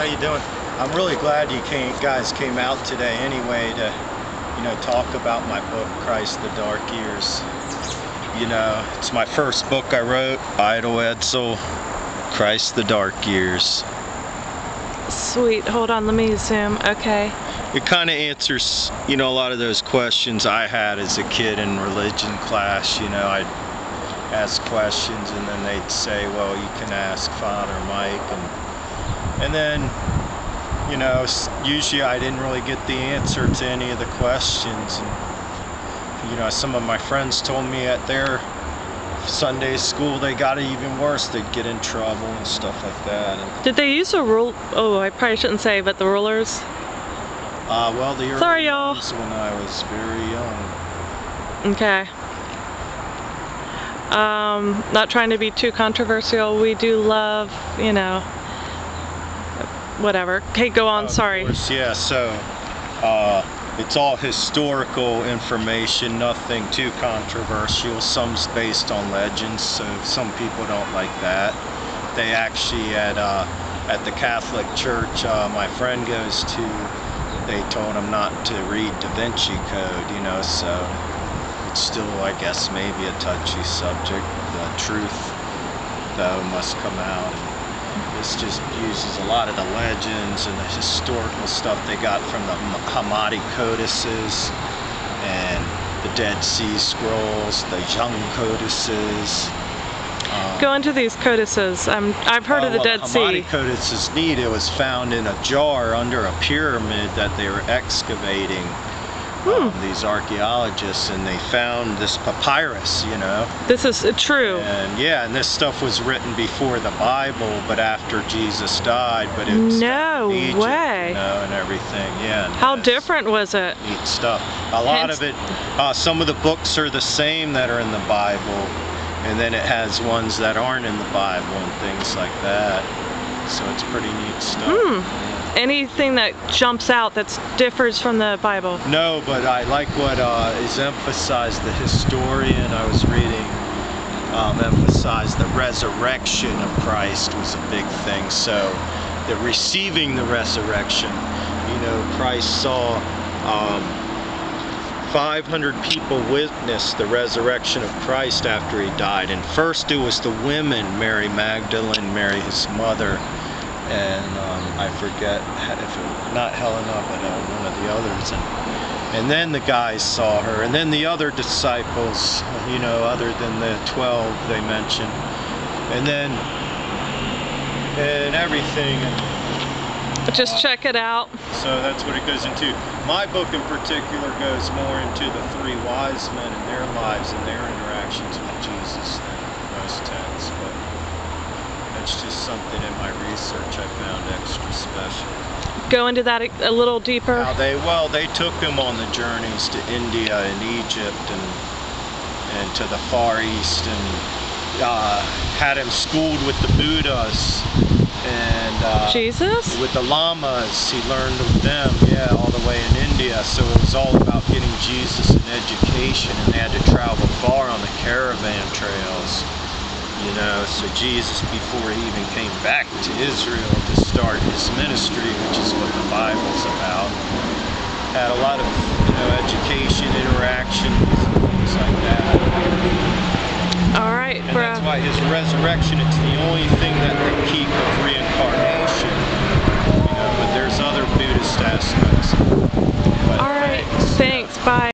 you doing? I'm really glad you guys came out today anyway to, talk about my book, Christ the Dark Years. It's my first book I wrote, Idle Edsel, Christ the Dark Years. Sweet, hold on, let me zoom, okay. It kind of answers, a lot of those questions I had as a kid in religion class. I'd ask questions and then they'd say, well, you can ask Father Mike, and then, usually I didn't really get the answer to any of the questions. And, some of my friends told me at their Sunday school they got it even worse. They'd get in trouble and stuff like that. And did they use a rule? Oh, I probably shouldn't say, but the rulers? Well, the early ones when I was very young. Okay. Not trying to be too controversial. We do love, whatever. Okay, go on, sorry. Of course, yeah, so it's all historical information, nothing too controversial. Some's based on legends, so some people don't like that. They actually, at the Catholic Church my friend goes to, they told him not to read Da Vinci Code, so it's still, I guess, maybe a touchy subject. The truth, though, must come out. And this just uses a lot of the legends and the historical stuff they got from the Hammadi codices and the Dead Sea Scrolls, the Young codices. Go into these codices. I've heard of the Dead Sea. The Hammadi Codex is neat. It was found in a jar under a pyramid that they were excavating. These archaeologists, and they found this papyrus, This is true. And yeah, and this stuff was written before the Bible, but after Jesus died, but it was no in Egypt, way. And everything, yeah. How different was it? Neat stuff. A lot of it, some of the books are the same that are in the Bible, and then it has ones that aren't in the Bible and things like that. So it's pretty neat stuff. Anything that jumps out that differs from the Bible? No, but I like what is emphasized. The historian I was reading emphasized the resurrection of Christ was a big thing. So the receiving the resurrection, Christ saw 500 people witness the resurrection of Christ after he died. And first it was the women, Mary Magdalene, Mary his mother, and I forget, not Helena, but one of the others. And then the guys saw her, and then the other disciples, other than the 12 they mentioned, and everything. Just check it out. So that's what it goes into. My book in particular goes more into the three wise men and their lives and their interactions with Jesus than most texts. But that's just something in my research I found extra special. Go into that a little deeper. Now they took him on the journeys to India and Egypt and to the Far East, and had him schooled with the Buddhas and Jesus? with the Lamas. He learned with them, all the way in India. So it was all about getting Jesus an education, and they had to travel far on the caravan trails. So Jesus, before he even came back to Israel to start his ministry, which is what the Bible's about, had a lot of, education, interactions, things like that. All right, and that's why his resurrection, it's the only thing that they keep of reincarnation. But there's other Buddhist aspects. But all right, thanks, bye.